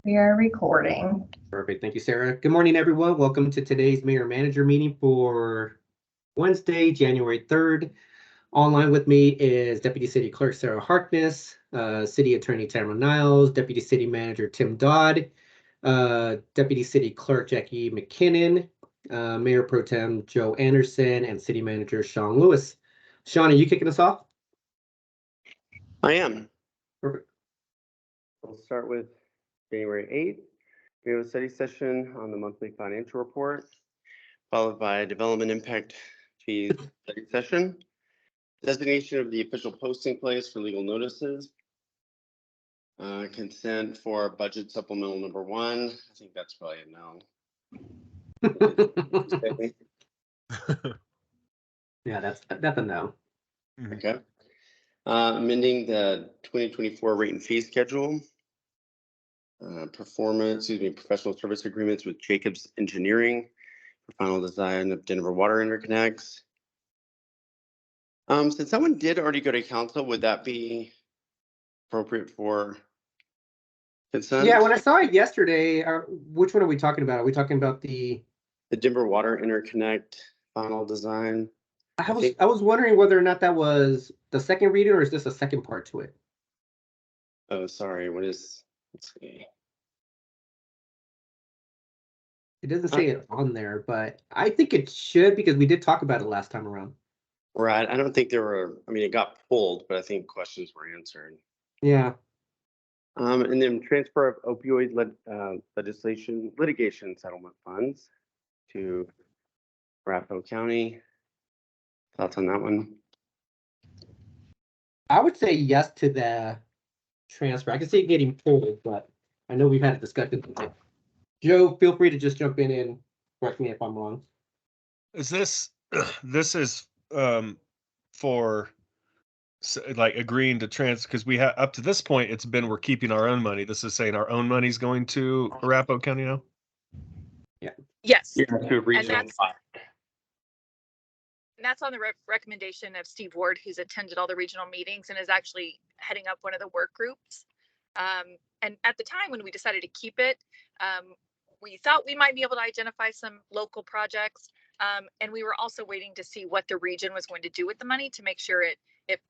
We are recording. Perfect. Thank you, Sarah. Good morning, everyone. Welcome to today's Mayor Manager meeting for Wednesday, January 3rd. Online with me is Deputy City Clerk Sarah Harkness, City Attorney Tamara Niles, Deputy City Manager Tim Dodd, Deputy City Clerk Jackie McKinnon, Mayor Pro Tem Joe Anderson, and City Manager Shawn Lewis. Shawn, are you kicking us off? I am. Perfect. We'll start with January 8th. We have a study session on the monthly financial report, followed by a development impact fee study session, designation of the official posting place for legal notices, consent for budget supplemental number 1. I think that's probably a no. Yeah, that's a no. Okay. Amending the 2024 rate and fee schedule. Professional service agreements with Jacobs Engineering for final design of Denver water interconnects. Since someone did already go to council, would that be appropriate for consent? Yeah, when I saw it yesterday, which one are we talking about? Are we talking about the Denver water interconnect final design? I was wondering whether or not that was the second reading or is this a second part to it? Oh, sorry. Let's see. It doesn't say it on there, but I think it should because we did talk about it last time around. Right. I don't think it got pulled, but I think questions were answered. Yeah. And then transfer of opioid litigation settlement funds to Arapahoe County. Thoughts on that one? I would say yes to the transfer. I can see it getting pulled, but I know we've had a discussion. Joe, feel free to just jump in and correct me if I'm wrong. Is this is for like agreeing to transfer, because we have up to this point it's been we're keeping our own money. This is saying our own money's going to Arapahoe County now? Yeah. Yes. Yeah, to a regional And that's on the recommendation of Steve Ward, who's attended all the regional meetings and is actually heading up one of the work groups. And at the time when we decided to keep it, we thought we might be able to identify some local projects. And we were also waiting to see what the region was going to do with the money to make sure it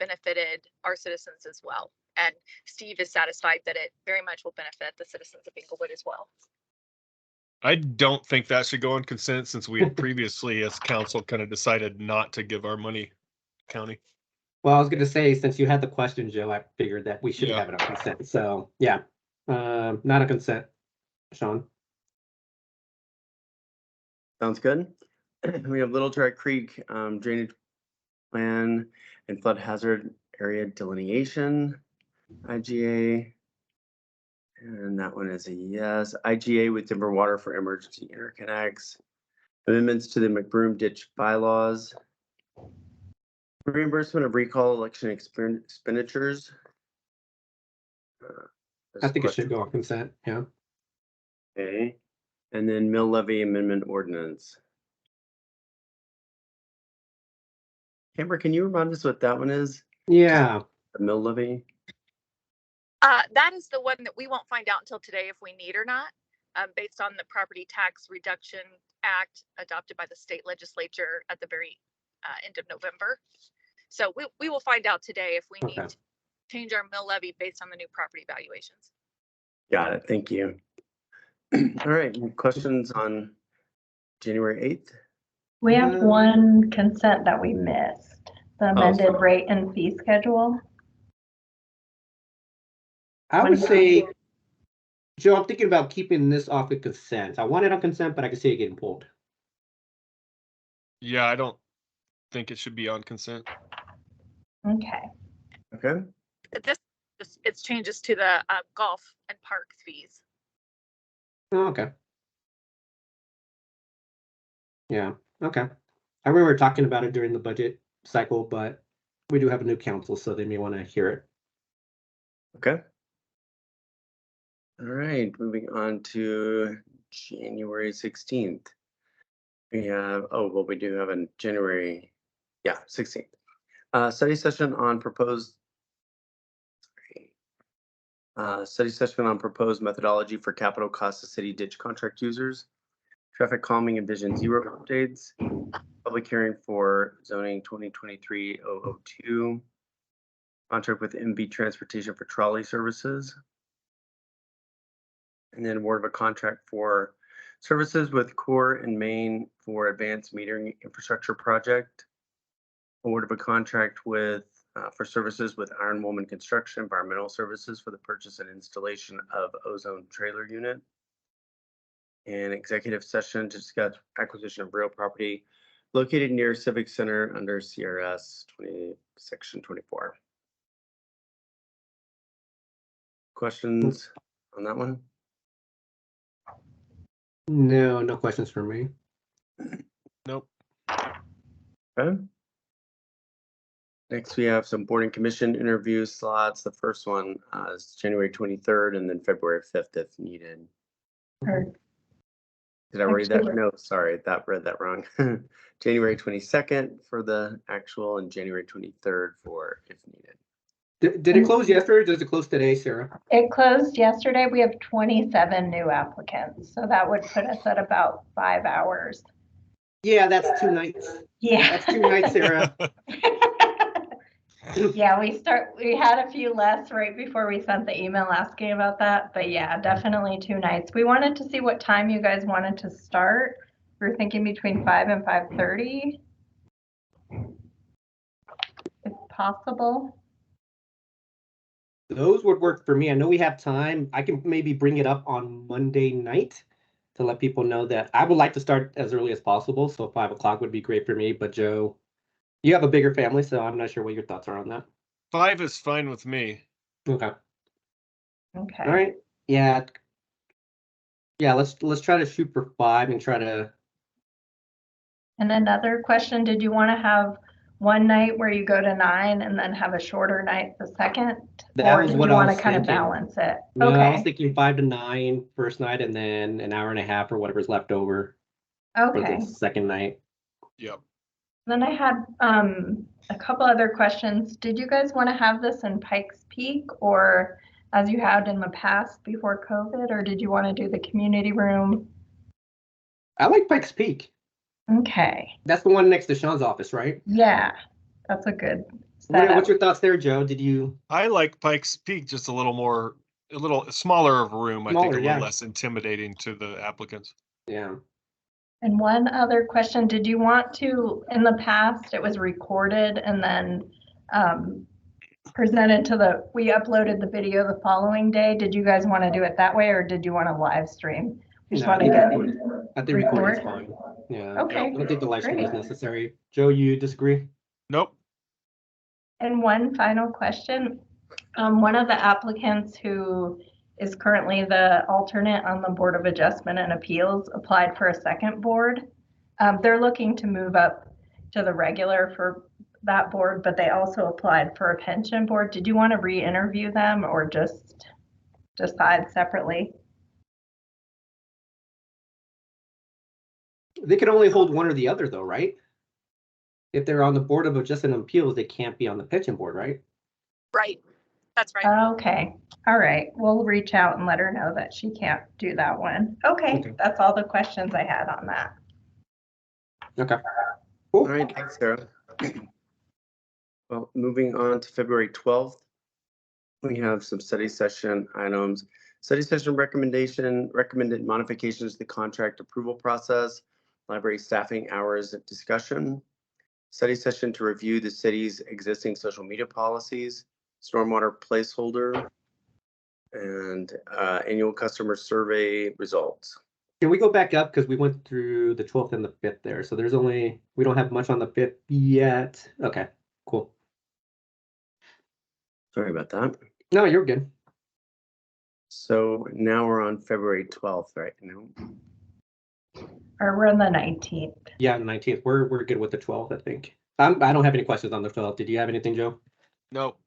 benefited our citizens as well. And Steve is satisfied that it very much will benefit the citizens of Inglewood as well. I don't think that should go on consent, since we had previously as council kind of decided not to give our money county. Well, I was going to say, since you had the question, Joe, I figured that we should have it on consent. So yeah, not a consent. Shawn. Sounds good. We have Little Dry Creek drainage plan and flood hazard area delineation, IGA. And that one is a yes. IGA with Denver Water for emergency interconnects. Amendments to the McBroom ditch bylaws. Reimbursement of recall election expenditures. I think it should go on consent. Yeah. Okay. And then mill levy amendment ordinance. Amber, can you remind us what that one is? Yeah. The mill levy? That is the one that we won't find out until today if we need or not, based on the Property Tax Reduction Act adopted by the state legislature at the very end of November. So we will find out today if we need to change our mill levy based on the new property valuations. Got it. Thank you. All right. Any questions on January 8th? We have one consent that we missed, the amended rate and fee schedule. I would say, Joe, I'm thinking about keeping this off of consent. I want it on consent, but I can see it getting pulled. Yeah, I don't think it should be on consent. Okay. Okay. It's changes to the golf and park fees. Oh, okay. Yeah. Okay. I remember talking about it during the budget cycle, but we do have a new council, so they may want to hear it. Okay. All right, moving on to January 16th. We have, we do have a January, 16th. Study session on proposed Study session on proposed methodology for capital cost of city ditch contract users, traffic calming and vision zero updates, public hearing for zoning 2023-002, contract with MB Transportation for trolley services, and then award of a contract for services with Core and Main for advanced metering infrastructure project, award of a contract with for services with Iron Woman Construction Environmental Services for the purchase and installation of ozone trailer unit, and executive session to discuss acquisition of real property located near Civic Center under CRS 20, Section 24. Questions on that one? No, no questions for me. Nope. Okay. Next, we have some board and commission interview slots. The first one is January 23rd and then February 5th if needed. Or Did I read that? Actually- No, sorry, read that wrong. January 22nd for the actual and January 23rd for if needed. Did it close yesterday or does it close today, Sarah? It closed yesterday. We have 27 new applicants, so that would put us at about 5 hours. Yeah, that's 2 nights. Yeah. That's 2 nights, Sarah. Yeah, we had a few less right before we sent the email asking about that, but yeah, definitely 2 nights. We wanted to see what time you guys wanted to start. We were thinking between 5 and 5:30, if possible. Those would work for me. I know we have time. I can maybe bring it up on Monday night to let people know that I would like to start as early as possible. So 5 o'clock would be great for me. But Joe, you have a bigger family, so I'm not sure what your thoughts are on that. 5 is fine with me. Okay. Okay. All right. Yeah. Yeah, let's try to shoot for 5 and try to. And another question, did you want to have one night where you go to 9 and then have a shorter night the second? That Or was did what you I want was to kind of thinking. balance it? No, I was Okay, thinking 5 to 9 first night and then an hour and a half or whatever's left over for okay. the second night. Yep. Then I had a couple other questions. Did you guys want to have this in Pikes Peak or as you had in the past before COVID, or did you want to do the community room? I like Pikes Peak. Okay, That's the one next to Shawn's office, right? yeah, that's a good What's setup. your thoughts there, Joe? Did you? I like Pikes Peak just a little smaller of a room. I think Smaller, a little yeah. less intimidating to the applicants. Yeah. And one other question, did you want to, in the past, it was recorded and then presented to we uploaded the video the following day. Did you guys want to do it that way or did you want to live stream? We just No, want to get I think recording's record. fine. Yeah. Okay, I don't think the live stream is great. necessary. Joe, you disagree? Nope. And one final question. One of the applicants who is currently the alternate on the Board of Adjustment and Appeals applied for a second board. They're looking to move up to the regular for that board, but they also applied for a pension board. Did you want to re-interview them or just decide separately? They can only hold one or the other, though, right? If they're on the Board of Adjustment and Appeals, they can't be on the pension board, right? Right. That's right. Okay, all right. We'll reach out and let her know that she can't do that one. Okay, that's all the questions I had on that. Okay. All Cool. right, thanks, Sarah. Well, moving on to February 12th, we have some study session items. Study session recommended modifications to the contract approval process, library staffing hours discussion, study session to review the city's existing social media policies, stormwater placeholder, and annual customer survey results. Can we go back up because we went through the 12th and the 5th there, so we don't have much on the 5th yet. Okay, cool. Sorry about that. No, you're good. So now we're on February 12th, right? No. Or we're on the 19th. Yeah, 19th. We're good with the 12th, I think. I don't have any questions on the 12th. Did you have anything, Joe? Nope.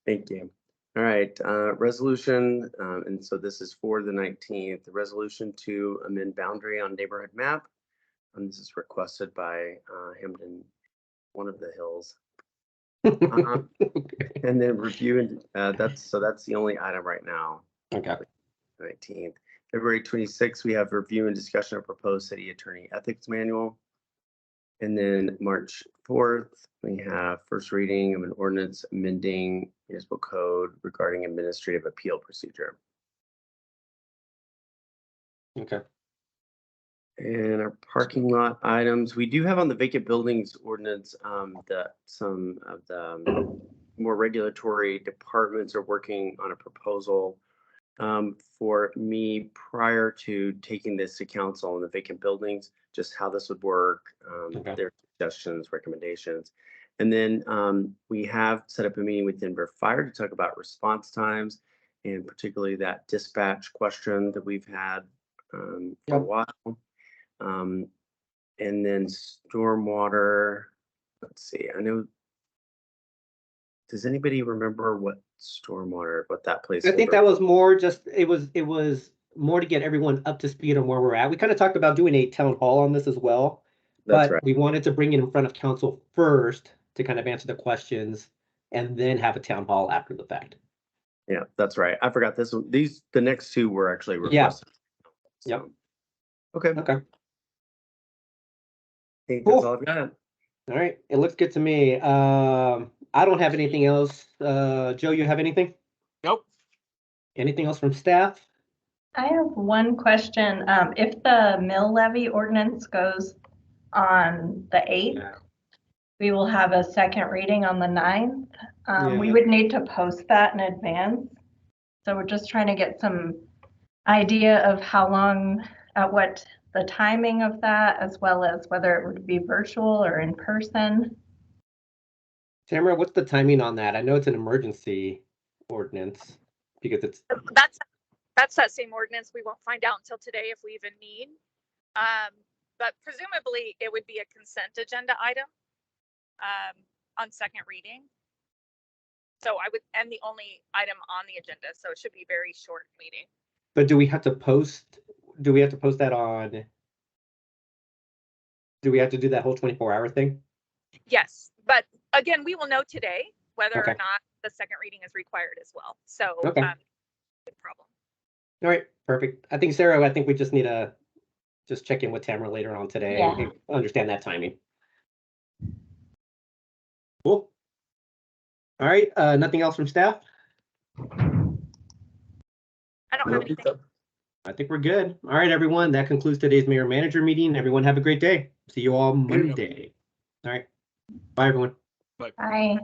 Thank you. All right, resolution, and so this is for the 19th, the resolution to amend boundary on neighborhood map. And this is requested by Hamden, one of the hills. And then review and that's the only item right now. Okay. 19th. February 26th, we have review and discussion of proposed city attorney ethics manual. And then March 4th, we have first reading of an ordinance amending municipal code regarding administrative appeal procedure. Okay. And our parking lot items, we do have on the vacant buildings ordinance some of the more regulatory departments are working on a proposal for me prior to taking this to council on the vacant buildings, just how this would work, Okay. their suggestions, recommendations. And then we have set up a meeting with Denver Fire to talk about response times, and particularly that dispatch question that we've had for a while. And then stormwater, let's see, I know, does anybody remember what that place? I think that was more just, it was more to get everyone up to speed on where we're at. We kind of talked about doing a town hall on this as well. That's But right. we wanted to bring it in front of council first to kind of answer the questions and then have a town hall after the fact. Yeah, that's right. I forgot this one. The next two were actually Yeah. requested. Yep. Okay. Okay. I think Cool. that's all I've got. All right. It looks good to me. I don't have anything else. Joe, you have anything? Nope. Anything else from staff? I have one question. If the mill levy ordinance goes on the 8th, we will have a second reading on the 9th. We Yeah. would need to post that in advance. So we're just trying to get some idea of how long, what the timing of that, as well as whether it would be virtual or in person. Tamara, what's the timing on that? I know it's an emergency ordinance because it's. That's that same ordinance. We won't find out until today if we even need. But presumably it would be a consent agenda item on second reading. So and the only item on the agenda, so it should be very short meeting. But do we have to post that on? Do we have to do that whole 24-hour thing? Yes, but again, we will know today whether Okay. or not the second reading is required as well. So, Okay. good problem. All right, perfect. I think, Sarah, I think we just need to just check in with Tamara later on today and understand that timing. Cool. All right, nothing else from staff? I don't have anything. I think we're good. All right, everyone, that concludes today's mayor manager meeting. Everyone have a great day. See you all Monday. All right, bye, everyone. Bye.